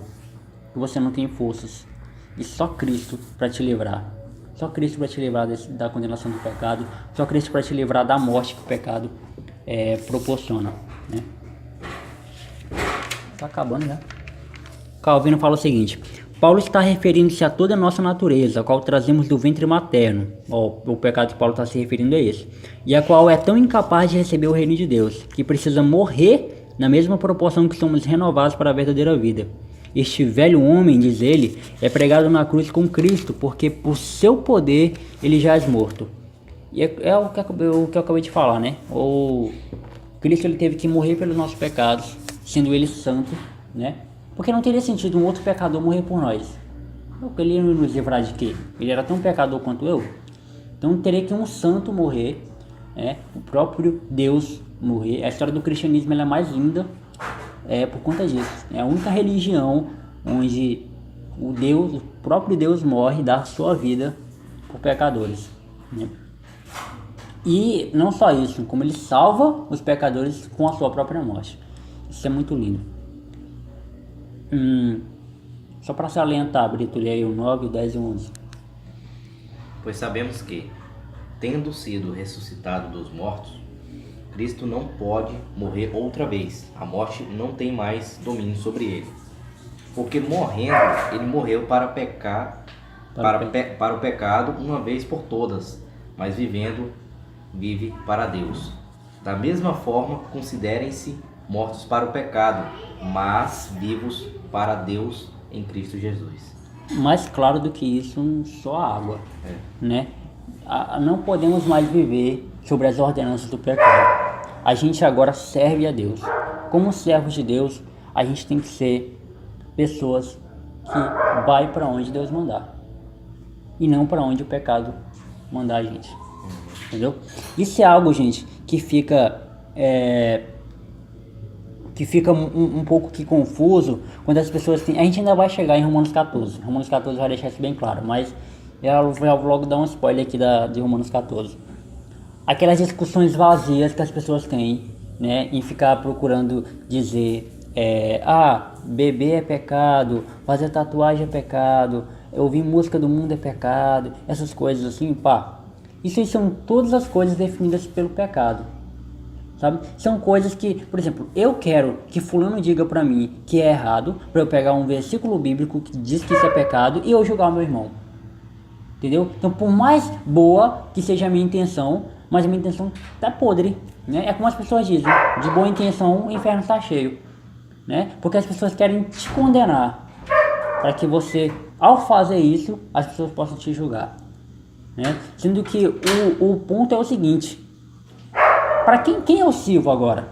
que você não tem forças. E só Cristo para te livrar. Só Cristo para te livrar da condenação do pecado. Só Cristo para te livrar da morte que o pecado proporciona, né? Tá acabando já. Calvino fala o seguinte: Paulo está referindo-se a toda a nossa natureza, a qual trazemos do ventre materno. O pecado que Paulo está se referindo é esse. E a qual é tão incapaz de receber o reino de Deus, que precisa morrer na mesma proporção que somos renovados para a verdadeira vida. Este velho homem, diz ele, é pregado na cruz com Cristo, porque por seu poder ele já é morto. E é o que eu acabei de falar, né? O Cristo ele teve que morrer pelos nossos pecados, sendo ele santo, né? Porque não teria sentido um outro pecador morrer por nós. Ele ia nos livrar de quê? Ele era tão pecador quanto eu. Então teria que um santo morrer, né? O próprio Deus morrer. A história do cristianismo ela é mais linda por conta disso. É a única religião onde o próprio Deus morre e dá a sua vida por pecadores, né? E não só isso, como ele salva os pecadores com a sua própria morte. Isso é muito lindo. Só para salientar, Brito, lê aí o 9, o 10 e o 11. Pois sabemos que, tendo sido ressuscitado dos mortos, Cristo não pode morrer outra vez. A morte não tem mais domínio sobre ele. Porque morrendo, ele morreu para pecar, para o pecado uma vez por todas, mas vivendo, vive para Deus. Da mesma forma, considerem-se mortos para o pecado, mas vivos para Deus em Cristo Jesus. Mais claro do que isso, só a água, né? Não podemos mais viver sobre as ordenanças do pecado. A gente agora serve a Deus. Como servos de Deus, a gente tem que ser pessoas que vai para onde Deus mandar e não para onde o pecado mandar a gente. Entendeu? Isso é algo, gente, que fica um pouco que confuso quando as pessoas têm... A gente ainda vai chegar em Romanos 14. Romanos 14 vai deixar isso bem claro, mas eu vou logo dar um spoiler aqui de Romanos 14. Aquelas discussões vazias que as pessoas têm né, em ficar procurando dizer, beber é pecado, fazer tatuagem é pecado, ouvir música do mundo é pecado, essas coisas assim, pá. Isso aí são todas as coisas definidas pelo pecado, sabe? São coisas que, por exemplo, eu quero que fulano diga pra mim que é errado, pra eu pegar um versículo bíblico que diz que isso é pecado e eu julgar o meu irmão. Entendeu? Então, por mais boa que seja a minha intenção, mas a minha intenção tá podre, né? É como as pessoas dizem, de boa intenção o inferno está cheio, né? Porque as pessoas querem te condenar, para que você, ao fazer isso, as pessoas possam te julgar, né? Sendo que o ponto é o seguinte: para quem eu sirvo agora?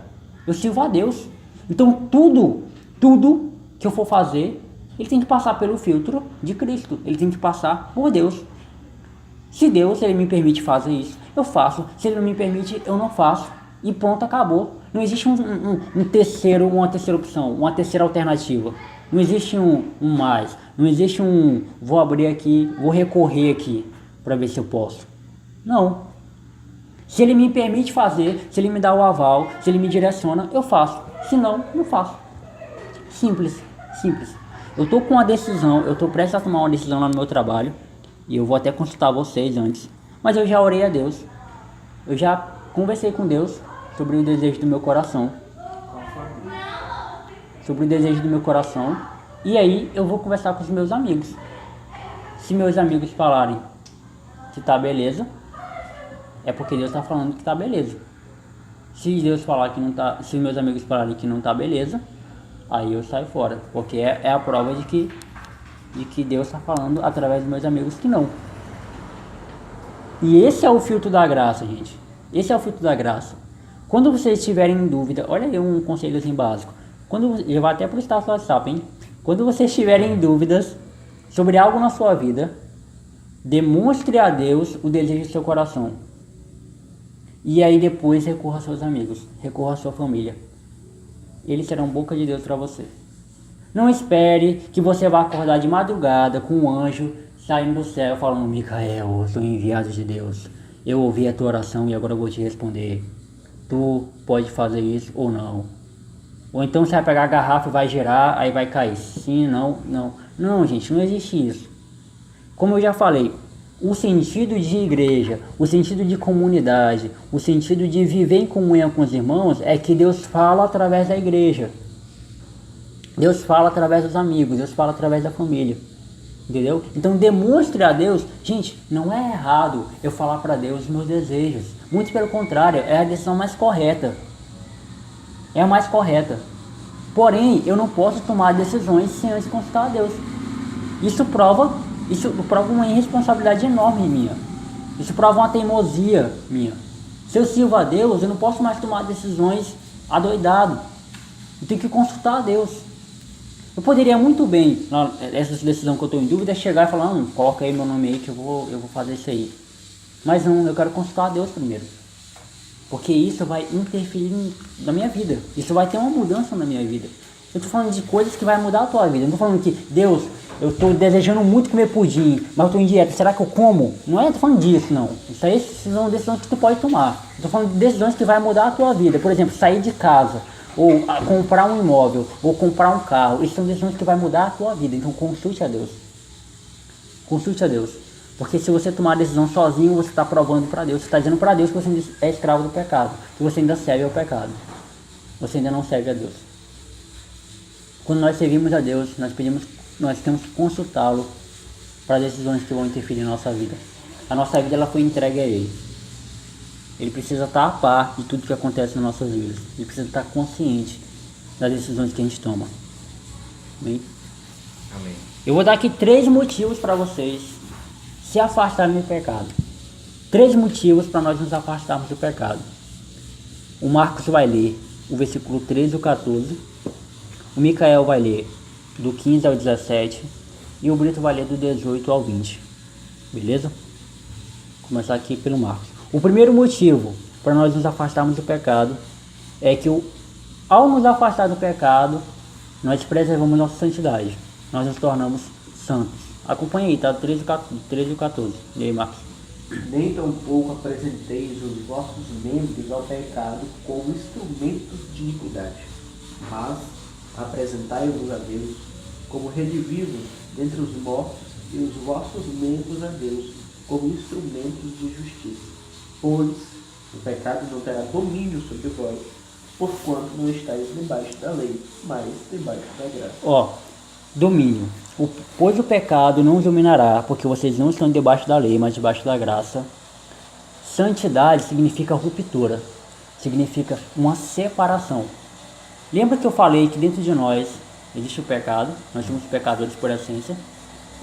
Eu sirvo a Deus. Então tudo que eu for fazer, ele tem que passar pelo filtro de Cristo, ele tem que passar por Deus. Se Deus, ele me permite fazer isso, eu faço. Se ele não me permite, eu não faço. E pronto, acabou. Não existe uma terceira opção, uma terceira alternativa. Não existe um mais. Não existe vou abrir aqui, vou recorrer aqui para ver se eu posso. Não. Se ele me permite fazer, se ele me dá o aval, se ele me direciona, eu faço. Se não, não faço. Simples. Eu tô com uma decisão, eu tô prestes a tomar uma decisão lá no meu trabalho. E eu vou até consultar vocês antes. Mas eu já orei a Deus. Eu já conversei com Deus sobre o desejo do meu coração. E aí eu vou conversar com os meus amigos. Se meus amigos falarem que tá beleza, é porque Deus tá falando que tá beleza. Se Deus falar que não tá, se meus amigos falarem que não tá beleza, aí eu saio fora. Porque é a prova de que Deus está falando através dos meus amigos que não. E esse é o filtro da graça, gente. Esse é o filtro da graça. Quando vocês estiverem em dúvida, olha aí um conselho assim básico. Já vai até para o status do WhatsApp, hein? Quando vocês estiverem em dúvidas sobre algo na sua vida, demonstre a Deus o desejo do seu coração. E aí depois recorra aos seus amigos, recorra à sua família. Eles serão boca de Deus para você. Não espere que você vá acordar de madrugada com um anjo saindo do céu falando: Micael, eu sou enviado de Deus. Eu ouvi a tua oração e agora eu vou te responder. Tu pode fazer isso ou não. Ou então você vai pegar a garrafa e vai girar, aí vai cair. Sim, não. Não, gente, não existe isso. Como eu já falei, o sentido de igreja, o sentido de comunidade, o sentido de viver em comunhão com os irmãos é que Deus fala através da igreja. Deus fala através dos amigos, Deus fala através da família, entendeu? Então demonstre a Deus, gente, não é errado eu falar para Deus os meus desejos, muito pelo contrário, é a decisão mais correta, é a mais correta. Porém, eu não posso tomar decisões sem antes consultar a Deus. Isso prova uma irresponsabilidade enorme minha, isso prova uma teimosia minha. Se eu sirvo a Deus, eu não posso mais tomar decisões adoidado, eu tenho que consultar a Deus. Eu poderia muito bem, essa decisão que eu estou em dúvida, chegar e falar: coloca aí meu nome aí que eu vou fazer isso aí. Mas não, eu quero consultar a Deus primeiro. Porque isso vai interferir na minha vida. Isso vai ter uma mudança na minha vida. Eu estou falando de coisas que vai mudar a tua vida. Eu não estou falando que, Deus, eu estou desejando muito comer pudim, mas eu estou em dieta, será que eu como? Não é, eu estou falando disso, não. Isso aí são decisões que tu pode tomar. Eu estou falando de decisões que vai mudar a tua vida. Por exemplo, sair de casa, ou comprar um imóvel, ou comprar um carro. Isso são decisões que vai mudar a tua vida. Então consulte a Deus. Consulte a Deus. Porque se você tomar a decisão sozinho, você está provando para Deus. Você está dizendo para Deus que você é escravo do pecado. Que você ainda serve ao pecado. Você ainda não serve a Deus. Quando nós servimos a Deus, nós temos que consultá-lo para decisões que vão interferir na nossa vida. A nossa vida ela foi entregue a Ele. Ele precisa estar a par de tudo que acontece nas nossas vidas. Ele precisa estar consciente das decisões que a gente toma. Amém? Amém. Eu vou dar aqui 3 motivos para vocês se afastarem do pecado. 3 motivos para nós nos afastarmos do pecado. O Marcos vai ler o versículo 13 e o 14. O Micael vai ler do 15 ao 17. E o Brito vai ler do 18 ao 20. Beleza? Vou começar aqui pelo Marcos. O primeiro motivo para nós nos afastarmos do pecado é que ao nos afastar do pecado, nós preservamos nossa santidade. Nós nos tornamos santos. Acompanha aí, tá? 13 e 14. E aí, Marcos? Nem tampouco apresenteis os vossos membros ao pecado como instrumentos de iniquidade, mas apresentai-vos a Deus como redivivos dentre os mortos e os vossos membros a Deus como instrumentos de justiça. Pois o pecado não terá domínio sobre vós, porquanto não estáis debaixo da lei, mas debaixo da graça. Ó, domínio. Pois o pecado não os dominará, porque vocês não estão debaixo da lei, mas debaixo da graça. Santidade significa ruptura, significa uma separação. Lembra que eu falei que dentro de nós existe o pecado, nós somos pecadores por essência.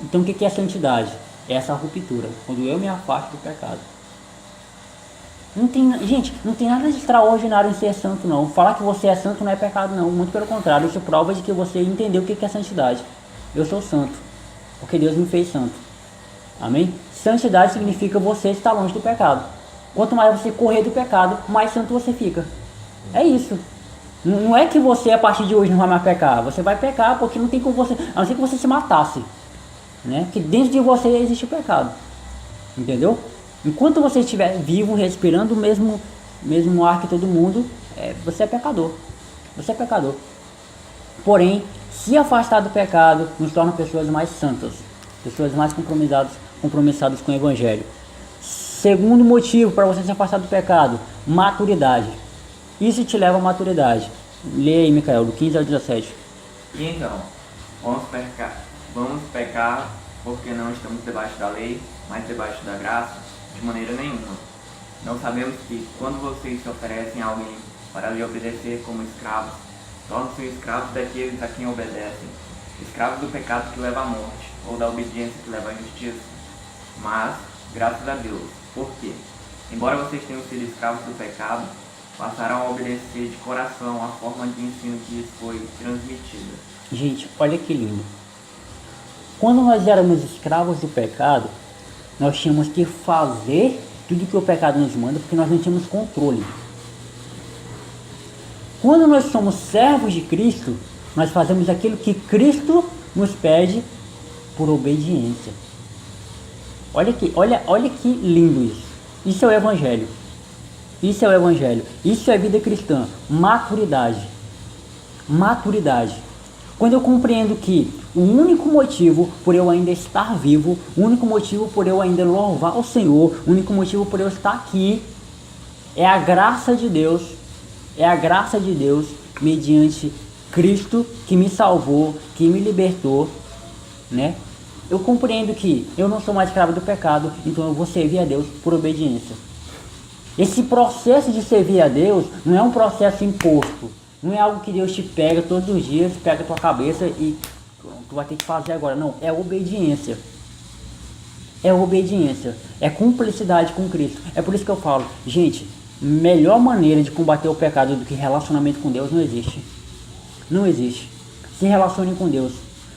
Então o que é santidade? É essa ruptura, quando eu me afasto do pecado. Gente, não tem nada de extraordinário em ser santo, não. Falar que você é santo não é pecado, não. Muito pelo contrário, isso prova de que você entendeu o que é santidade. Eu sou santo, porque Deus me fez santo. Amém? Santidade significa você estar longe do pecado. Quanto mais você correr do pecado, mais santo você fica. É isso. Não é que você, a partir de hoje, não vai mais pecar. Você vai pecar porque não tem como você... A não ser que você se matasse. Né? Que dentro de você existe o pecado. Entendeu? Enquanto você estiver vivo, respirando o mesmo ar que todo mundo, você é pecador. Você é pecador. Porém, se afastar do pecado nos torna pessoas mais santas, pessoas mais compromissadas com o Evangelho. Segundo motivo para você se afastar do pecado, maturidade. Isso te leva à maturidade. Leia aí, Micael, do 15 ao 17. E então, vamos pecar porque não estamos debaixo da lei, mas debaixo da graça? De maneira nenhuma. Não sabemos que quando vocês se oferecem a alguém para lhe obedecer como escravos, tornam-se escravos daqueles a quem obedecem, escravos do pecado que leva à morte, ou da obediência que leva à justiça. Mas, graças a Deus, por quê? Embora vocês tenham sido escravos do pecado, passaram a obedecer de coração a forma de ensino que lhes foi transmitida. Gente, olha que lindo. Quando nós éramos escravos do pecado, nós tínhamos que fazer tudo que o pecado nos manda, porque nós não tínhamos controle. Quando nós somos servos de Cristo, nós fazemos aquilo que Cristo nos pede por obediência. Olha que lindo isso. Isso é o Evangelho. Isso é o Evangelho. Isso é vida cristã. Maturidade. Maturidade. Quando eu compreendo que o único motivo por eu ainda estar vivo, o único motivo por eu ainda louvar o Senhor, o único motivo por eu estar aqui, é a graça de Deus, mediante Cristo que me salvou, que me libertou, né? Eu compreendo que eu não sou mais escravo do pecado, então eu vou servir a Deus por obediência. Esse processo de servir a Deus não é um processo imposto. Não é algo que Deus te pega todos os dias, pega a tua cabeça e tu vai ter que fazer agora. Não, é obediência. É obediência. É cumplicidade com Cristo. É por isso que eu falo, gente, melhor maneira de combater o pecado do que relacionamento com Deus não existe. Não existe. Se relacione com Deus.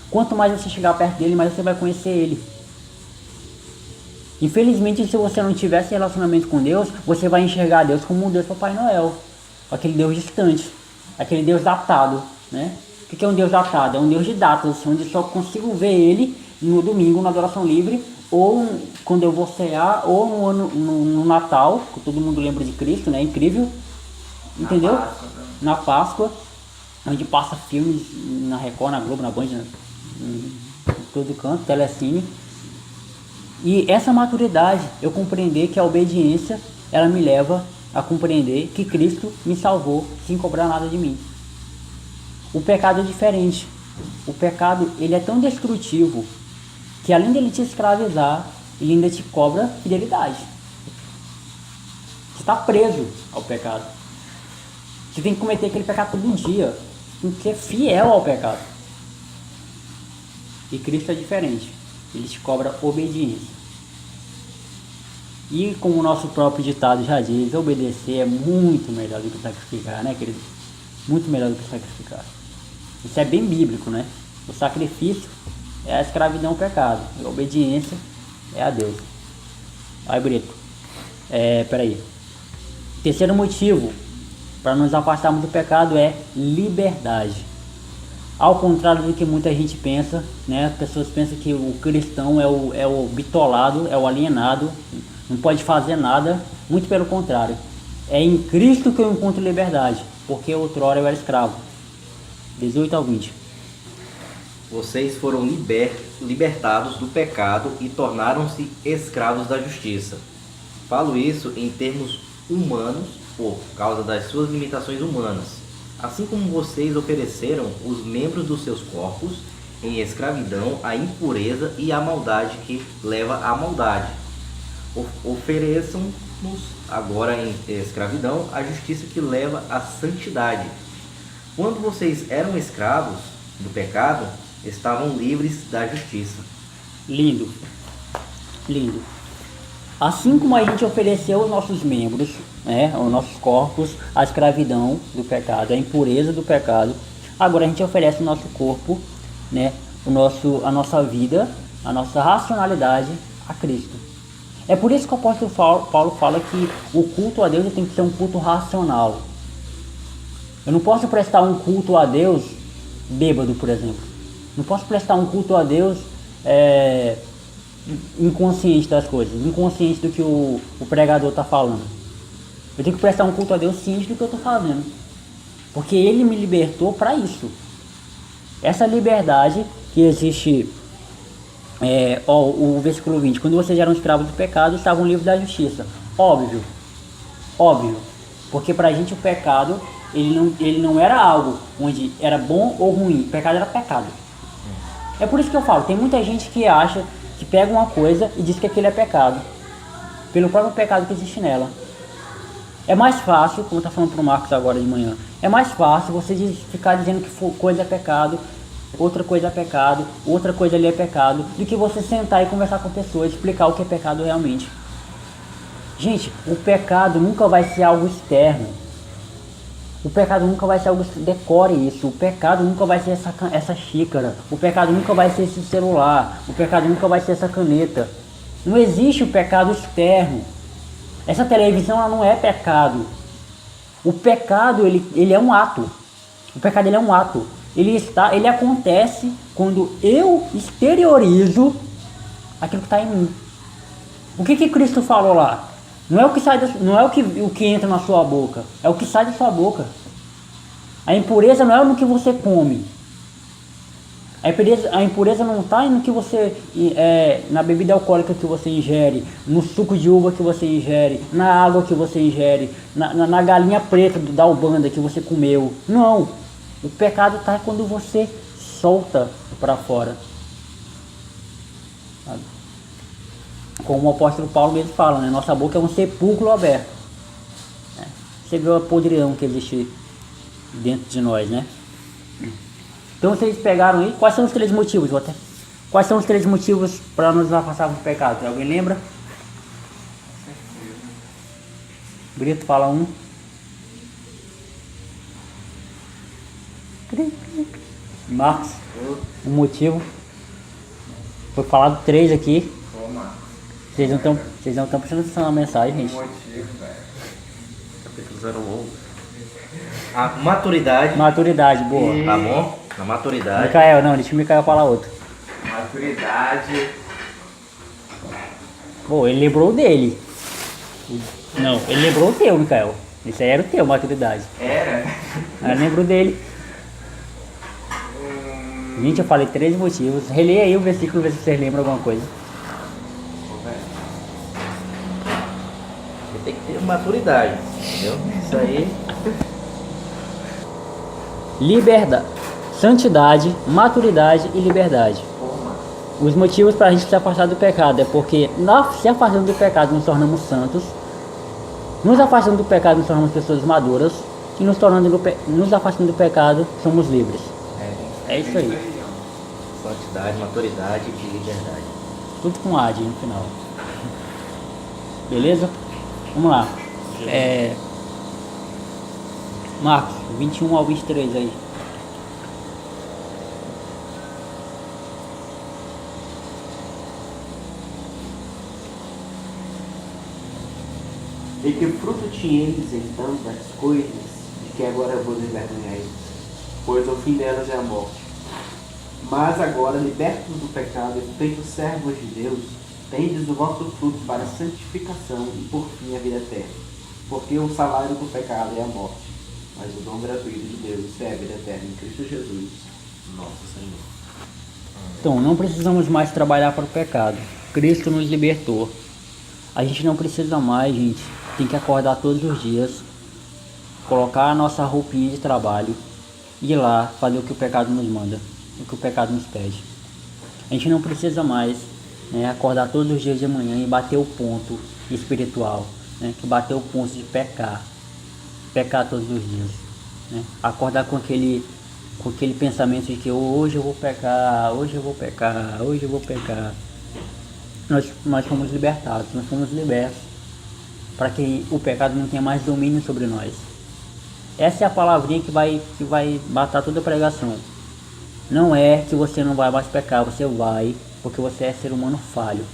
Quanto mais você chegar perto dele, mais você vai conhecer ele. Infelizmente, se você não tiver esse relacionamento com Deus, você vai enxergar Deus como um Deus Papai Noel. Aquele Deus distante. Aquele Deus datado, né? O que é um Deus datado? É um Deus de datas, onde só consigo ver ele no domingo, na adoração livre, ou quando eu vou cear, ou no Natal, que todo mundo lembra de Cristo, né? Incrível. Entendeu? Na Páscoa, onde passa filmes na Record, na Globo, na Band, em todo canto, Telecine. E essa maturidade, eu compreender que a obediência, ela me leva a compreender que Cristo me salvou sem cobrar nada de mim. O pecado é diferente. O pecado, ele é tão destrutivo que além dele te escravizar, ele ainda te cobra fidelidade. Você está preso ao pecado. Você tem que cometer aquele pecado todo dia. Você tem que ser fiel ao pecado. E Cristo é diferente. Ele te cobra obediência. E como o nosso próprio ditado já diz, obedecer é muito melhor do que sacrificar, né, querido? Muito melhor do que sacrificar. Isso é bem bíblico, né? O sacrifício é a escravidão ao pecado. A obediência é a Deus. Aí, Brito. Peraí. Terceiro motivo para nos afastarmos do pecado é liberdade. Ao contrário do que muita gente pensa, né? As pessoas pensam que o cristão é o bitolado, é o alienado. não pode fazer nada, muito pelo contrário. É em Cristo que eu encontro liberdade, porque outrora eu era escravo. 18 ao 20. Vocês foram libertados do pecado e tornaram-se escravos da justiça. Falo isso em termos humanos, por causa das suas limitações humanas. Assim como vocês ofereceram os membros dos seus corpos em escravidão à impureza e à maldade que leva à maldade, ofereçam-nos agora em escravidão à justiça que leva à santidade. Quando vocês eram escravos do pecado, estavam livres da justiça. Lindo. Lindo. Assim como a gente ofereceu os nossos membros, né, os nossos corpos, à escravidão do pecado, à impureza do pecado, agora a gente oferece o nosso corpo, né, a nossa vida, a nossa racionalidade a Cristo. É por isso que o apóstolo Paulo fala que o culto a Deus tem que ser um culto racional. Eu não posso prestar um culto a Deus bêbado, por exemplo. Não posso prestar um culto a Deus inconsciente das coisas, inconsciente do que o pregador está falando. Eu tenho que prestar um culto a Deus ciente do que eu estou fazendo, porque Ele me libertou para isso. Essa liberdade que existe, o versículo 20: quando vocês eram escravos do pecado, estavam livres da justiça. Óbvio, porque para a gente o pecado ele não era algo onde era bom ou ruim. O pecado era pecado. É por isso que eu falo, tem muita gente que acha que pega uma coisa e diz que aquilo é pecado, pelo próprio pecado que existe nela. É mais fácil, como eu estou falando para o Marcos agora de manhã, é mais fácil você ficar dizendo que coisa é pecado, outra coisa é pecado, outra coisa ali é pecado, do que você sentar e conversar com a pessoa e explicar o que é pecado realmente. Gente, o pecado nunca vai ser algo externo. O pecado nunca vai ser algo, decore isso, o pecado nunca vai ser essa xícara, o pecado nunca vai ser esse celular, o pecado nunca vai ser essa caneta. Não existe o pecado externo. Essa televisão ela não é pecado. O pecado ele é um ato. O pecado ele é um ato. Ele acontece quando eu exteriorizo aquilo que está em mim. O que Cristo falou lá? Não é o que sai não é o que entra na sua boca, é o que sai da sua boca. A impureza não é no que você come. A impureza não está no que você na bebida alcoólica que você ingere, no suco de uva que você ingere, na água que você ingere, na galinha preta da Ubanda que você comeu. Não. O pecado está quando você solta para fora. Sabe? Como o apóstolo Paulo mesmo fala, né? Nossa boca é um sepulcro aberto. Você vê a podridão que existe dentro de nós, né? Então vocês pegaram aí, quais são os 3 motivos? Quais são os 3 motivos para nos afastarmos do pecado? Alguém lembra? Brito, fala um. Marcos, um motivo. Foi falado 3 aqui. Vocês não estão prestando atenção na mensagem, gente. Capítulo 01. A maturidade. Maturidade, boa. Tá bom? A maturidade. Micael, não, deixa o Micael falar outro. Maturidade. Pô, ele lembrou dele. Não, ele lembrou o teu, Micael. Esse aí era o teu, maturidade. Era? Aí lembrou dele. Gente, eu falei 3 motivos. Releia aí o versículo, ver se vocês lembram alguma coisa. Tem que ter maturidade, entendeu? Isso aí. Liberdade, santidade, maturidade e liberdade. Os motivos para a gente se afastar do pecado é porque se afastando do pecado nos tornamos santos, nos afastando do pecado nos tornamos pessoas maduras e nos afastando do pecado somos livres. É isso aí. Santidade, maturidade e liberdade. Tudo com ad no final. Beleza? Vamos lá. Marcos, 21 ao 23 aí. E que fruto tinhais então das coisas de que agora vos envergonhais? Pois o fim delas é a morte. Mas agora, libertos do pecado e feitos servos de Deus, tendes o vosso fruto para a santificação e por fim a vida eterna. Porque o salário do pecado é a morte, mas o dom gratuito de Deus é a vida eterna em Cristo Jesus, nosso Senhor. Então, não precisamos mais trabalhar para o pecado. Cristo nos libertou. A gente não precisa mais, gente. Tem que acordar todos os dias, colocar a nossa roupinha de trabalho e ir lá fazer o que o pecado nos manda, o que o pecado nos pede. A gente não precisa mais, né, acordar todos os dias de manhã e bater o ponto espiritual, né, que bater o ponto de pecar todos os dias, né? Acordar com aquele pensamento de que hoje eu vou pecar, hoje eu vou pecar, hoje eu vou pecar. Nós fomos libertados, nós fomos libertos para que o pecado não tenha mais domínio sobre nós. Essa é a palavrinha que vai matar toda a pregação. Não é que você não vai mais pecar, você vai, porque você é ser humano falho.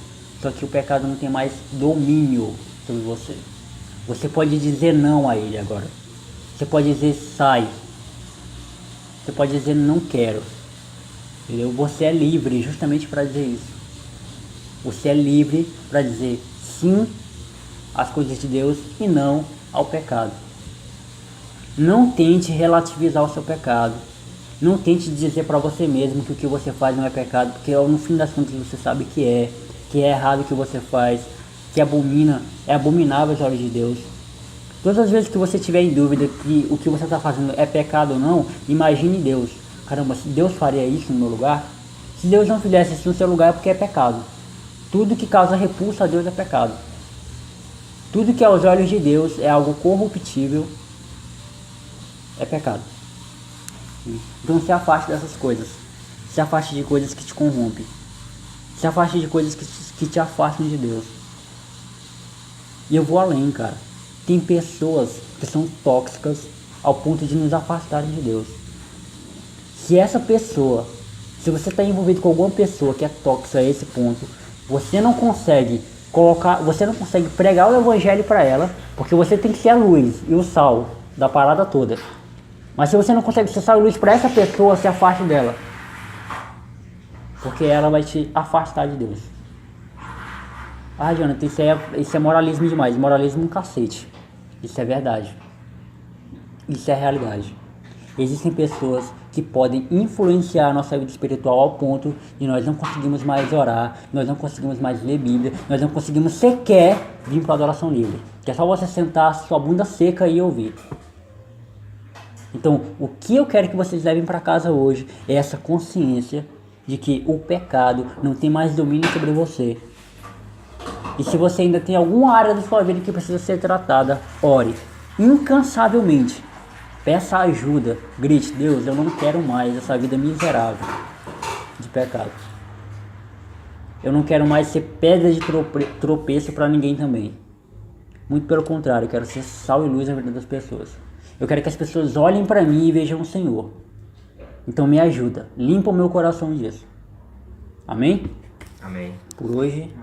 Só que o pecado não tem mais domínio sobre você. Você pode dizer não a ele agora. Você pode dizer sai. Você pode dizer não quero. Entendeu? Você é livre justamente para dizer isso. Você é livre para dizer sim às coisas de Deus e não ao pecado. Não tente relativizar o seu pecado. Não tente dizer para você mesmo que o que você faz não é pecado, porque no fim das contas você sabe que é errado o que você faz, que é abominável aos olhos de Deus. Todas as vezes que você tiver em dúvida que o que você está fazendo é pecado ou não, imagine Deus. Caramba, se Deus faria isso no meu lugar? Se Deus não fizesse isso no seu lugar é porque é pecado. Tudo que causa repulsa a Deus é pecado. Tudo que aos olhos de Deus é algo corruptível é pecado. Então se afaste dessas coisas. Se afaste de coisas que te corrompem. Se afaste de coisas que te afastam de Deus. E eu vou além, cara. Tem pessoas que são tóxicas ao ponto de nos afastarem de Deus. Se você está envolvido com alguma pessoa que é tóxica a esse ponto, você não consegue pregar o evangelho para ela, porque você tem que ser a luz e o sal da parada toda. Mas se você não consegue ser sal e luz para essa pessoa, se afaste dela, porque ela vai te afastar de Deus. Ah, Jonathan, isso é moralismo demais. Moralismo um cacete. Isso é verdade. Isso é realidade. Existem pessoas que podem influenciar a nossa vida espiritual ao ponto de nós não conseguimos mais orar, nós não conseguimos mais ler Bíblia, nós não conseguimos sequer vir para a adoração livre. Que é só você sentar sua bunda seca e ouvir. Então, o que eu quero que vocês levem para casa hoje é essa consciência de que o pecado não tem mais domínio sobre você. E se você ainda tem alguma área da sua vida que precisa ser tratada, ore incansavelmente. Peça ajuda. Grite: Deus, eu não quero mais essa vida miserável de pecado. Eu não quero mais ser pedra de tropeço para ninguém também. Muito pelo contrário, eu quero ser sal e luz na vida das pessoas. Eu quero que as pessoas olhem para mim e vejam o Senhor. Então me ajuda. Limpa o meu coração disso. Amém? Amém. Por hoje